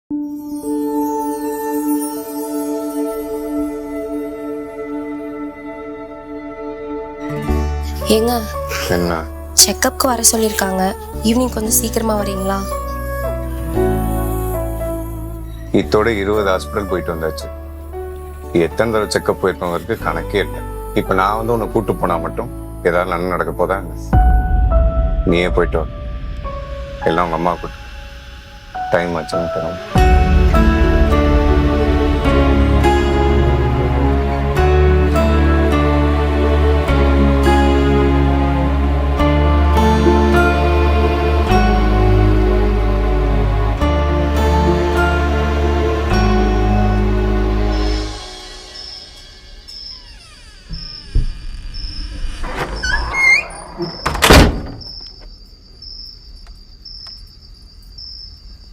ஏங்க என்ன செக்கப்க்கு வர சொல்லியிருக்காங்க. ஈவினிங் கொஞ்சம் சீக்கிரமா வரீங்களா? இத்தோட 20 ஹாஸ்பிட்டல் போயிட்டு வந்தாச்சு. எத்தனை தடவை செக்கப் போயிருக்கவங்களுக்கு கணக்கே இல்லை. இப்போ நான் வந்து உன்னை கூட்டு போனா மட்டும் ஏதாவது நன்மை நடக்க போதா? நீயே போயிட்டு வா. எல்லாம் உங்க அம்மா கூட்டு டைம் ஆச்சுன்னு தரோம்.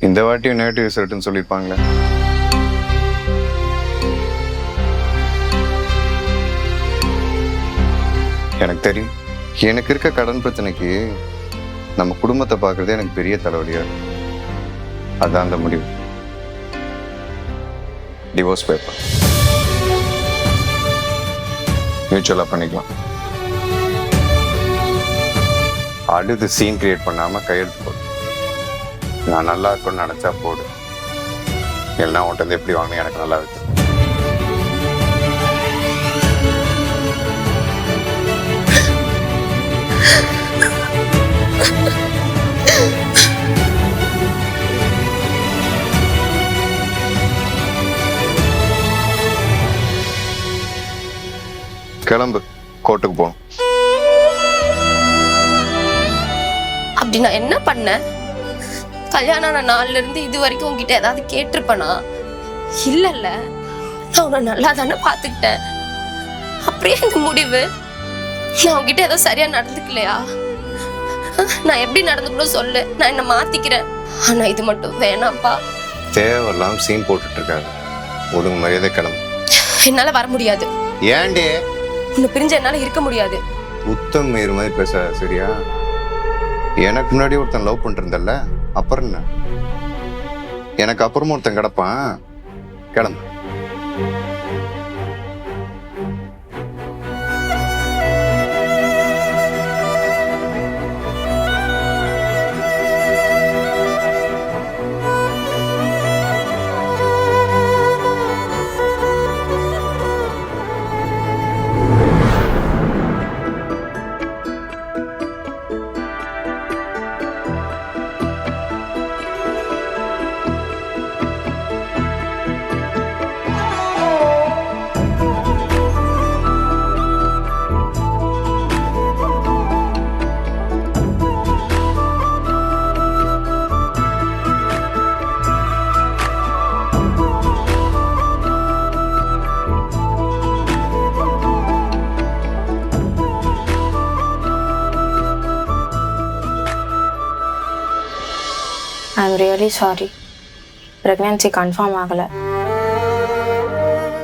இந்த வாட்டியும் நெகட்டிவ் ரிசல்ட்னு சொல்லியிருப்பாங்களே. எனக்கு தெரியும். எனக்கு இருக்க கடன் பிரச்சனைக்கு நம்ம குடும்பத்தை பார்க்கறதே எனக்கு பெரிய தலைவலியா இருக்கு. அதான் அந்த முடிவு. டிவோர்ஸ் பேப்பர் மியூச்சுவலா பண்ணிக்கலாம். அடுத்து சீன் கிரியேட் பண்ணாம கையெழுத்து போடு. நான் நல்லா இருக்கும்னு நினைச்சா போடு. எல்லாம் உன்ட்டு எப்படி வாங்க எனக்கு நல்லா இருக்கு. கிளம்பு, கோர்ட்டுக்கு போகணும். அப்படி நான் என்ன பண்ணேன்? கல்யாணம் ஆன நாள்ல இருந்து இது வரைக்கும் உங்ககிட்ட ஏதாவது கேட்டிருப்பனா? இல்ல நான் உன்னை நல்லா தானே பாத்துக்கிட்டேன். அப்படியே இந்த முடிவு? நான் உங்ககிட்ட ஏதோ சரியா நடந்துக்கலையா? நான் எப்படி நடந்துக்கணும் சொல்லு, நான் என்ன மாத்திக்கிறேன். ஆனா இது மட்டும் வேணாம்ப்பா. தேவையெல்லாம் சீன் போட்டுட்டு இருக்காங்க. ஒழுங்கு மரியாதை கிளம்பு. என்னால வர முடியாது. ஏண்டே? உன்னை பிரிஞ்ச என்னால இருக்க முடியாது. உத்தம் மீறு மாதிரி பேச சரியா? எனக்கு முன்னாடி ஒருத்தன் லவ் பண்ணிருந்தல்ல, அப்புறம் என்ன? எனக்கு அப்புறமா ஒருத்தன் கிடப்பான். கிளம்பு. I am really sorry. Pregnancy confirm ஆகலை.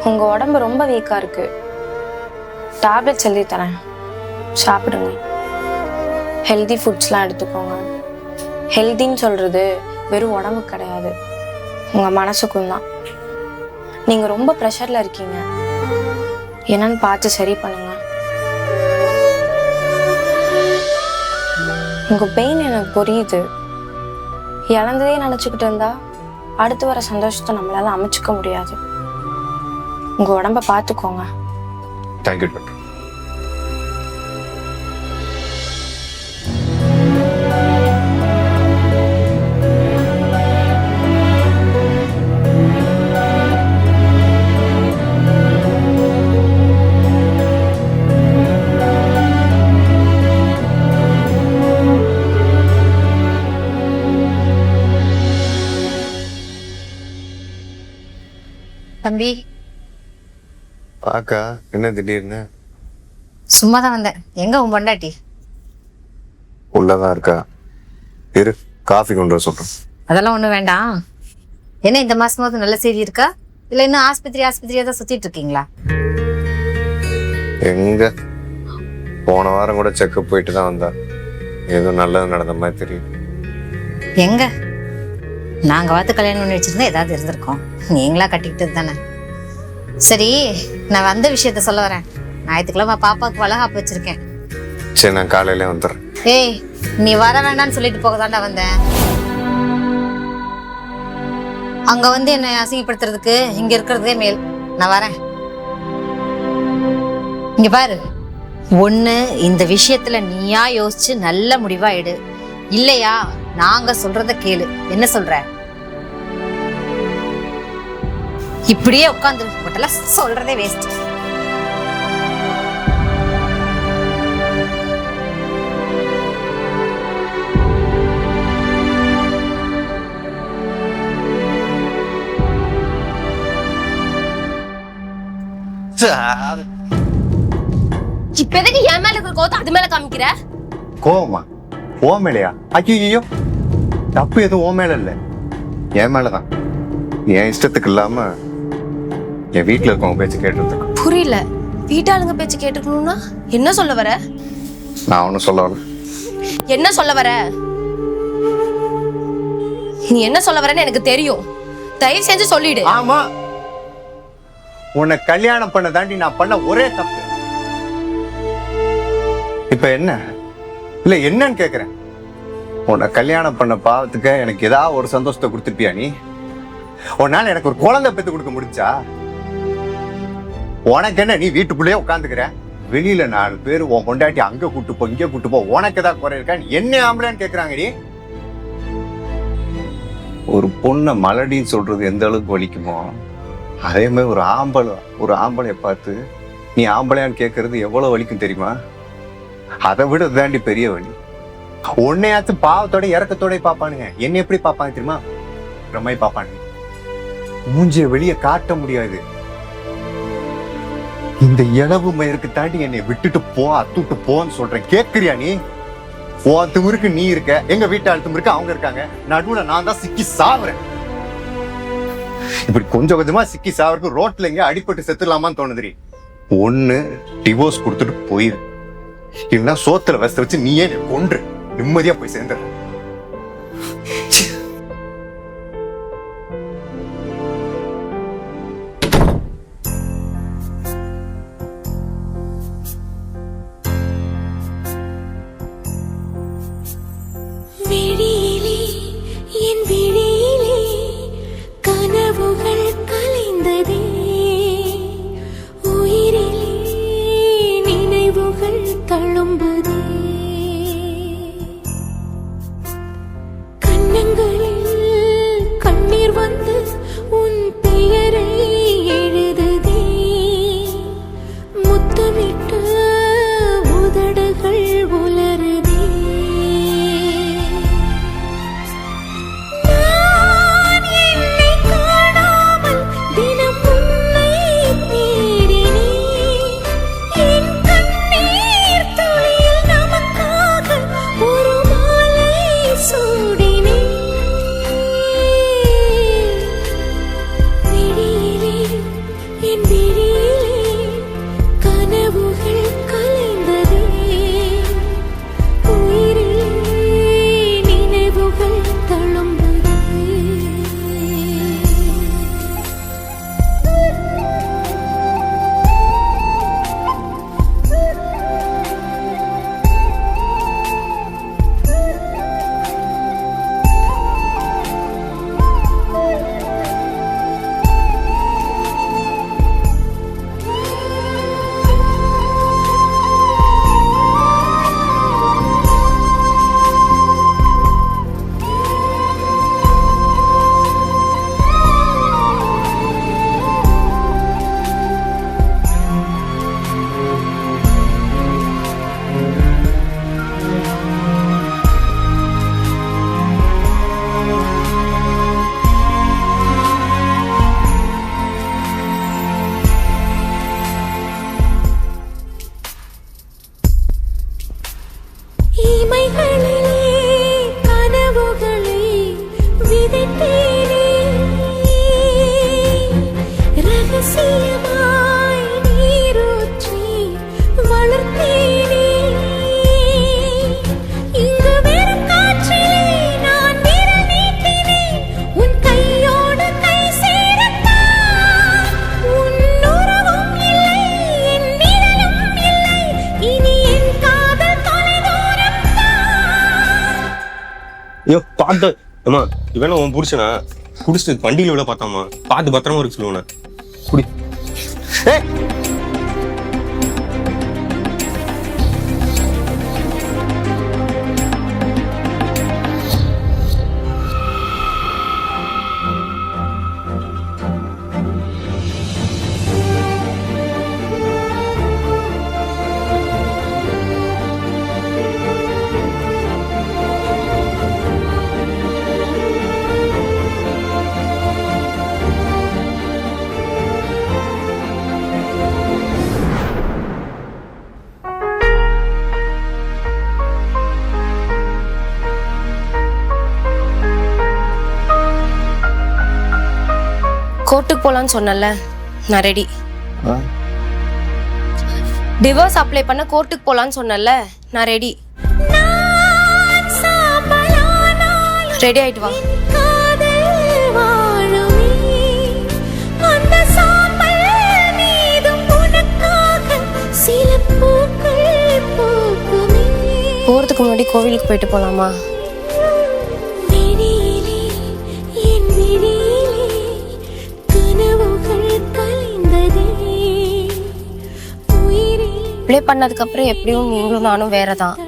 உங்கள் உடம்பு ரொம்ப வீக்காக இருக்குது. டேப்லெட்ஸ் எழுதி தரேன், சாப்பிடுங்க. ஹெல்தி ஃபுட்ஸ்லாம் எடுத்துக்கோங்க. ஹெல்தின்னு சொல்கிறது வெறும் உடம்பு கிடையாது, உங்கள் மனசுக்கும் தான். நீங்கள் ரொம்ப ப்ரெஷரில் இருக்கீங்க, என்னன்னு பார்த்து சரி பண்ணுங்க. உங்கள் பெயின் எனக்கு புரியுது. இழந்ததே நினச்சிக்கிட்டு இருந்தா அடுத்து வர சந்தோஷத்தை நம்மளால அமைச்சுக்க முடியாது. உங்க உடம்ப பார்த்துக்கோங்க. Thank you doctor. தம்பி, பாக்கா என்ன திடீர்னு? சும்மா தான் வந்தேன். எங்க உன் பொண்டாட்டி? உள்ளதான் இருக்கா. இரு, காஃபி கொண்டு வர சொல்றேன். அதெல்லாம் ஒண்ணும் வேண்டாம். என்ன இந்த மாசமாவது நல்ல செய்தி இருக்கா, இல்ல இன்னும் ஆஸ்பத்திரியா தான் சுத்திட்டு இருக்கீங்களா? எங்க போன வாரம் கூட செக்கப் போயிட்டு தான் வந்தா. ஏதோ நல்லது நடந்த மாதிரி தெரியும். எங்க நாங்கள் பார்த்து கல்யாணம் பண்ணி வச்சுருந்தா ஏதாவது இருந்திருக்கோம். நீங்களா கட்டிக்கிட்டது தானே. சரி, நான் வந்த விஷயத்த சொல்ல வரேன். ஞாயிற்றுக்கிழமை பாப்பாவுக்கு வளகாப்பு வச்சிருக்கேன். சரி, நான் காலையில வந்துடுறேன். ஏய், நீ வர வேண்டாம்னு சொல்லிட்டு போக தாண்டா வந்தேன். அங்க வந்து என்னை அசிங்கப்படுத்துறதுக்கு இங்க இருக்கிறதே மேல். நான் வரேன். இங்க பாரு, ஒண்ணு இந்த விஷயத்துல நீயா யோசிச்சு நல்ல முடிவா எடு, இல்லையா நாங்க சொல்றத கேளு. என்ன சொல்ற? இப்படியே உட்கார்ந்து போட்டெல்லாம் சொல்றதே வேஸ்ட். இப்ப எதுக்கு என் மேல இருக்கிற கோவத்தை அது மேல காமிக்கிற? கோவமா? ஓ மேலையா? ஐயோ, தப்பு எதுவும் ஓ மேல இல்ல, என் மேலதான். என் இஷ்டத்துக்கு இல்லாம என் வீட்டுல இருக்கவங்க பேச்சு கேட்டு. புரியல. வீட்டாளுங்க பேச்சு கேட்டுக்கணும்னா என்ன சொல்ல வர? நான் ஒன்னும் சொல்ல வரல. என்ன சொல்ல வர? நீ என்ன சொல்ல வரன்னு எனக்கு தெரியும். தயவு செஞ்சு சொல்லிடு. ஆமா, உன்னை கல்யாணம் பண்ண தாண்டி நான் பண்ண ஒரே தப்பு. இப்ப என்ன இல்ல என்னன்னு கேக்குறேன். உன்னை கல்யாணம் பண்ண பாவத்துக்கு எனக்கு ஏதாவது ஒரு சந்தோஷத்தை கொடுத்துருப்பியா நீ? உன்னால எனக்கு ஒரு குழந்தை பெத்து கொடுக்க முடிச்சா? உனக்கு என்ன, நீ வீட்டுக்குள்ளேயே உட்காந்துக்கிற, வெளியில 4 பேர் உன் கொண்டாட்டி அங்க கூட்டு போ இங்க கூட்டு போ, உனக்கு ஏதாவது குறை இருக்கா? என்ன ஆம்பளைன்னு கேக்குறாங்க. நீ ஒரு பொண்ணை மலடின்னு சொல்றது எந்த அளவுக்கு வலிக்குமோ, அதே மாதிரி ஒரு ஆம்பளைய பார்த்து நீ ஆம்பளையான்னு கேட்கறது எவ்வளவு வலிக்கும் தெரியுமா? அதை விட தாண்டி பெரிய வலி. உன்னையாச்சும் பாவத்தோட இறக்கத்தோட பாப்பானுங்க. என்ன எப்படி பாப்பாங்க தெரியுமா? பிரமை பாப்பானுங்க. மூஞ்சிய வெளிய காட்ட முடியாது. இந்த இளவு மயிருக்கு தாண்டி என்னை விட்டுட்டு போ, அத்துட்டு போன்னு சொல்றேன். கேக்குறியா நீ? உன் திமிருக்கு நீ இருக்க, எங்க வீட்டாள் திமிருக்கு அவங்க இருக்காங்க, நடுவுல நான் தான் சிக்கி சாவுறேன். இப்படி கொஞ்சம் கொஞ்சமா சிக்கி சாவருக்கு ரோட்ல எங்க அடிபட்டு செத்துடலாமான்னு தோணுதுரி. ஒண்ணு டிவோர்ஸ் கொடுத்துட்டு போயிரு, இல்லைன்னா சோத்துல வச வச்சு நீயே கொன்று நிம்மதியா போய் சேர்ந்துடுற. பார்த்து அம்மா இவன உன் புருஷனா குடிச்சிட்டு வண்டியில விட பார்த்தாமா பார்த்து பத்திரமா இருக்கு சொல்லுவேன் குடி. ஏய் கோர்ட்டுக்கு போலான்னு சொன்னல, நான் ரெடி. டிவோர்ஸ் அப்ளை பண்ண கோர்ட்டுக்கு போலான்னு சொன்னல, நான் ரெடி. ரெடி ஆயிட்டு வா. போறதுக்கு முன்னாடி கோவிலுக்கு போயிட்டு போலாமா? அப்ளை பண்ணதுக்கு அப்புறம் எப்படியும் நீங்களும் நானும் வேறதான்.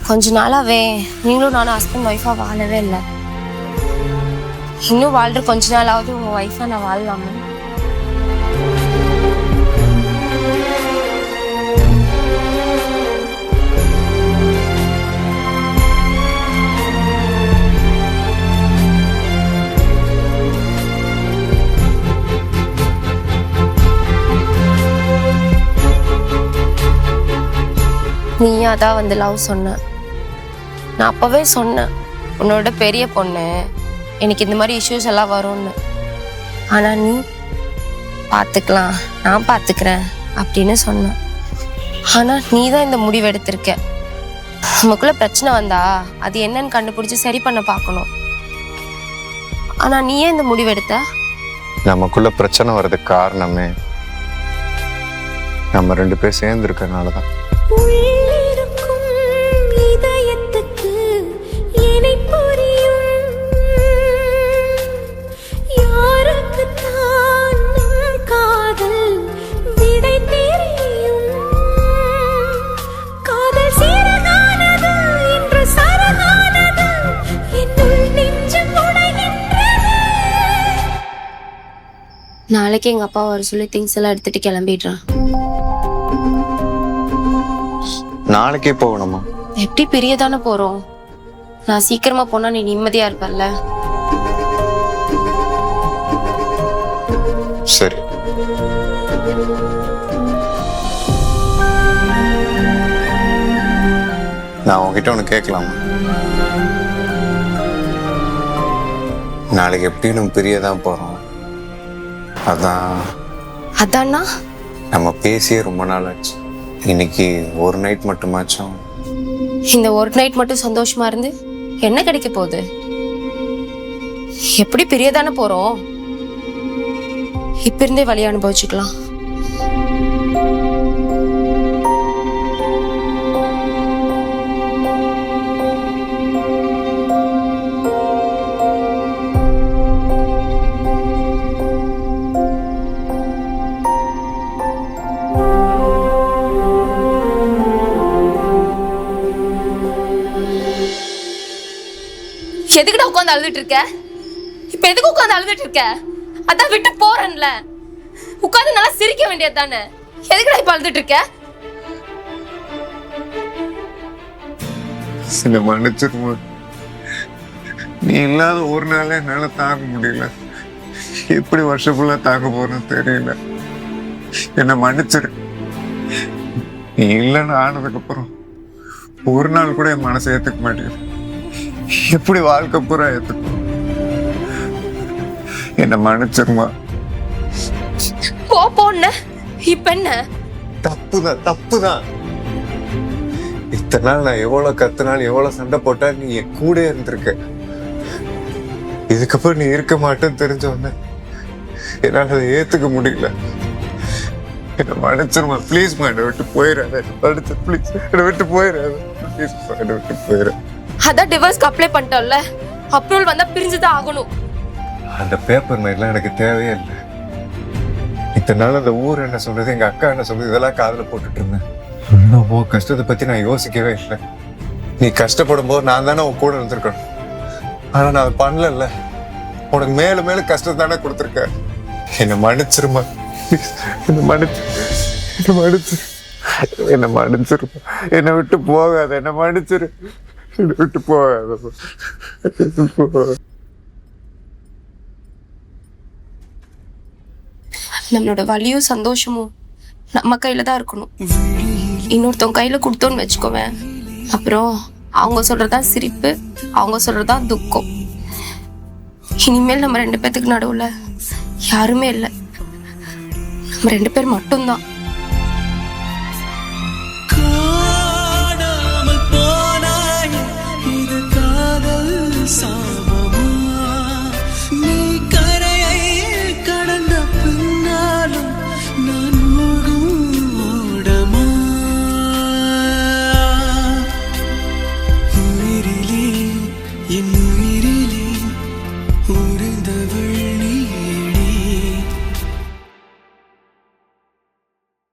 கொஞ்ச நாளாவே நீங்களும் நானும் ஹஸ்பண்ட் ஒய்ஃபா வாழவே இல்லை. இன்னும் வாழ்ற கொஞ்ச நாளாவது உங்க ஒய்ஃபா நான் வாழலாமா? நீயா தான் வந்து லவ் சொன்ன. நான் அப்பவே சொன்னேன், உன்னோட பெரிய பொண்ணு, எனக்கு இந்த மாதிரி இஷ்யூஸ் எல்லாம் வரும்னு. ஆனா நீ பார்த்துக்கலாம், நான் பார்த்துக்கிறேன் அப்படின்னு சொன்னேன். ஆனா நீ தான் இந்த முடிவு எடுத்திருக்க. நமக்குள்ள பிரச்சனை வந்தா அது என்னன்னு கண்டுபிடிச்சு சரி பண்ண பார்க்கணும். ஆனா நீ ஏன் இந்த முடிவு எடுத்த? நமக்குள்ள பிரச்சனை வர்றதுக்கு காரணமே நம்ம 2 பேர் சேர்ந்து இருக்கறனாலதான். நாளைக்கு எங்க அப்பா வர சொல்லி திங்ஸ் எல்லாம் எடுத்துட்டு கிளம்பிடுறான். நாளைக்கே போகணுமா? எப்படி பிரியதானே போறோம். நான் சீக்கிரமா போனா நீ நிம்மதியா இருப்பல்ல. சரி. நான் உங்ககிட்ட ஒன்று கேட்கலாமா? நாளைக்கு எப்படி நம்ம பிரியதான் போறோம். அதான்னா நம்ம பேசியே ரொம்ப நாள் ஆச்சு. இன்னைக்கு ஒரு நைட் மட்டுமாச்சும். இந்த ஒரு நைட் மட்டும் சந்தோஷமா இருந்து என்ன கிடைக்க போகுது? எப்படி பிரியதானே போறோம். இப்ப இருந்தே வழி அனுபவிச்சுக்கலாம். எதுக்குடா உட்காந்து அழுதுட்டு இருக்க? இப்ப எதுக்கு உட்காந்து அழுதுட்டு இருக்க? அதான் விட்டு போறேன்ல. உட்காந்து நல்லா சிரிக்க வேண்டியது தானே. எதுக்குடா இப்ப அழுதுட்டு இருக்க? சில மன்னிச்சிருமா. நீ இல்லாத ஒரு நாளே என்னால தாங்க முடியல. எப்படி வருஷம் ஃபுல்லா தாங்க போறேன்னு தெரியல. என்ன மன்னிச்சிரு. நீ இல்லைன்னு ஆனதுக்கு அப்புறம் ஒரு நாள் கூட என் மனசை ஏத்துக்க மாட்டேங்குது. எப்படி வாழ்க்கை பூரா ஏத்துக்கும். என்ன மன்னிச்சிருமா. போன இப்ப என்ன? தப்புதான். இத்தனை நாள் நான் எவ்வளவு கத்துனாலும் எவ்வளவு சண்டை போட்டா நீ என் கூட இருந்திருக்க. இதுக்கப்புறம் நீ இருக்க மாட்டேன்னு தெரிஞ்ச உடனே என்னால அதை ஏத்துக்க முடியல. என்ன மன்னிச்சிருமா. ப்ளீஸ் என்னை விட்டு போயிடாத. அடுத்து ப்ளீஸ் என்னை விட்டு போயிடாத. ப்ளீஸ் என்னை விட்டு போயிடாத. அதான் டிவோர்ஸ்க்கு அப்ளை பண்ணிட்டோம்ல. அப்ரூவல் வந்தா பிரிஞ்சுதான் ஆகணும். அந்த பேப்பர் மாதிரிலாம் எனக்கு தேவையே இல்லை. இத்தனை நாள் அந்த ஊர் என்ன சொல்றது, எங்க அக்கா என்ன சொல்றது, இதெல்லாம் காதுல போட்டுட்டு இருந்தேன். இன்னும் உன் கஷ்டத்தை பத்தி நான் யோசிக்கவே இல்லை. நீ கஷ்டப்படும் போது நான் தானே உன் கூட இருந்திருக்கணும். ஆனா நான் அதை பண்ணல. உனக்கு மேலும் மேலும் கஷ்டம் தானே கொடுத்துருக்க. என்னை மன்னிச்சிருமா, என்னை மன்னிச்சிருமா, என்னை விட்டு போகாத, என்னை மன்னிச்சிரு, என்னை விட்டு போகாத. நம்மளோட வலியும் சந்தோஷமும் நம்ம கையில தான் இருக்கணும். இன்னொருத்தவங்க கையில கொடுத்தோன்னு வச்சுக்கோவேன், அப்புறம் அவங்க சொல்றதுதான் சிரிப்பு, அவங்க சொல்றதுதான் துக்கம். இனிமேல் நம்ம 2 பேத்துக்கு நடுவுல யாருமே இல்லை, நம்ம 2 பேர் மட்டும்தான்.